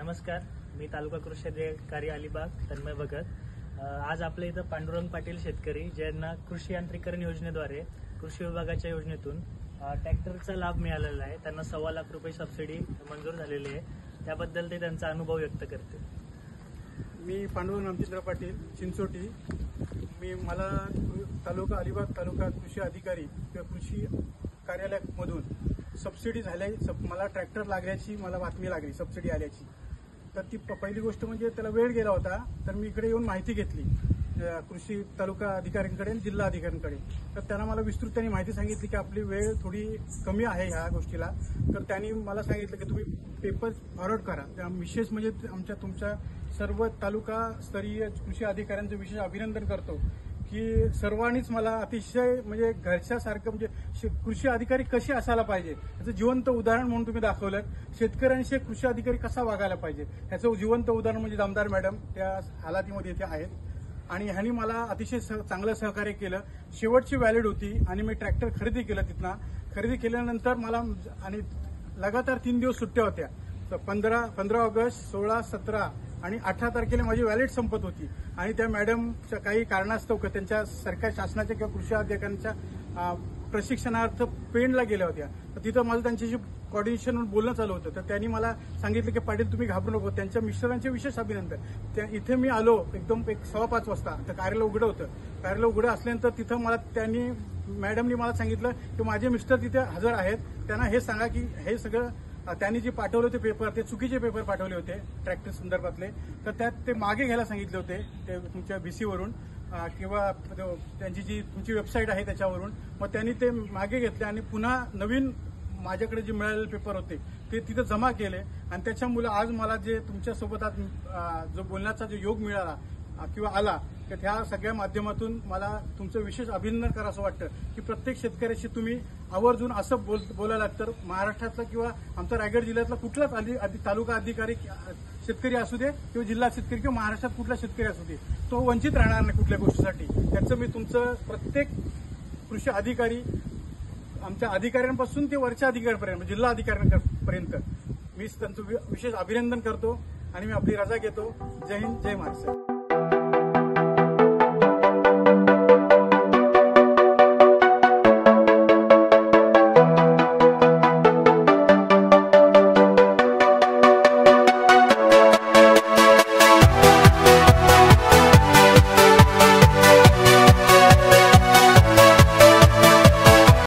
नमस्कार, मी तालुका कृषी अधिकारी अलिबाग तन्मय भगत। आज आपल्या इथं पांडुरंग पाटील शेतकरी ज्यांना कृषी यांत्रिकरण योजनेद्वारे कृषी विभागाच्या योजनेतून ट्रॅक्टरचा लाभ मिळालेला आहे, त्यांना 1.25 लाख रुपये सबसिडी मंजूर झालेली आहे। त्याबद्दल ते त्यांचा अनुभव व्यक्त करते। मी पांडुरंग रामचंद्र पाटील चिंचोटी। मला तालुका अलिबाग तालुका कृषी अधिकारी किंवा कृषी कार्यालयामधून सबसिडी झाल्या, मला ट्रॅक्टर लागल्याची मला बातमी लागली, सबसिडी आल्याची। तर ती पहिली गोष्ट म्हणजे त्याला वेळ गेला होता, तर मी इकडे येऊन माहिती घेतली कृषी तालुका अधिकाऱ्यांकडे आणि जिल्हा अधिकाऱ्यांकडे। तर त्यांना मला विस्तृतपणे माहिती सांगितली की आपली वेळ थोडी कमी आहे ह्या गोष्टीला। तर त्यांनी मला सांगितलं की तुम्ही पेपर फॉरवर्ड करा। त्या विशेष म्हणजे तुमच्या सर्व तालुका स्तरीय कृषी अधिकाऱ्यांचं विशेष अभिनंदन करतो की सर्वांनीच मला अतिशय म्हणजे घरच्यासारखं म्हणजे कृषी अधिकारी कसे असायला पाहिजे याचं जिवंत उदाहरण म्हणून तुम्ही दाखवलं। शेतकऱ्यांशी कृषी अधिकारी कसा वागायला पाहिजे याचं जिवंत उदाहरण म्हणजे दमदार मॅडम त्या हालातीमध्ये इथे आहेत आणि ह्यांनी मला अतिशय चांगलं सहकार्य केलं। शेवटची व्हॅलिड होती आणि मी ट्रॅक्टर खरेदी केलं। तिथनं खरेदी केल्यानंतर मला आणि लगातार 3 दिवस सुट्ट्या होत्या, तर 15 ऑगस्ट, 16, 17 आणि 18 तारखेला माझी व्हॅलिड संपत होती आणि त्या मॅडमच्या काही कारणास्तव त्यांच्या सरकार शासनाच्या किंवा कृषी अधिकाऱ्यांच्या प्रशिक्षणार्थ पेणला गेल्या होत्या। तर तिथं माझं त्यांच्याशी कोऑर्डिनेशन बोलणं चालू होतं। तर त्यांनी मला सांगितलं की पाटील तुम्ही घाबरू नको, त्यांच्या मिस्टरांचे विशेष अभिनंदन। इथे मी आलो एकदम 5:15 वाजता, तर कार्यालय उघडं होतं। कार्यालय उघडं असल्यानंतर तिथं मला मॅडमनी मला सांगितलं की माझे मिस्टर तिथे हजर आहेत, त्यांना हे सांगा की हे सगळं त्यांनी जे पाठवले होते पेपर, ते चुकीचे पेपर पाठवले होते ट्रॅक्टर संदर्भातले। तर त्यात ते मागे घ्यायला सांगितले होते, ते तुमच्या VC-वरून किंवा त्यांची जी तुमची वेबसाईट आहे त्याच्यावरून। मग त्यांनी ते मागे घेतले आणि पुन्हा नवीन माझ्याकडे जे मिळालेले पेपर होते ते तिथे जमा केले आणि त्याच्यामुळे आज मला जे तुमच्यासोबत आज जो बोलण्याचा जो योग मिळाला किंवा आला, तर ह्या सगळ्या माध्यमातून मला तुमचं विशेष अभिनंदन करावं वाटतं की प्रत्येक शेतकऱ्याशी तुम्ही आवर्जून असं बोलायला। तर महाराष्ट्रातला किंवा आमचा रायगड जिल्ह्यातला कुठलाच तालुका अधिकारी शेतकरी असू दे किंवा जिल्हा शेतकरी किंवा महाराष्ट्रात कुठला शेतकरी असू दे, तो वंचित राहणार नाही कुठल्या गोष्टीसाठी। त्याचं मी तुमचं प्रत्येक कृषी अधिकारी आमच्या अधिकाऱ्यांपासून ते वरच्या अधिकाऱ्यांपर्यंत जिल्हा अधिकाऱ्यांपर्यंत मी त्यांचं विशेष अभिनंदन करतो आणि मी आपली रजा घेतो। जय हिंद, जय महाराष्ट्र।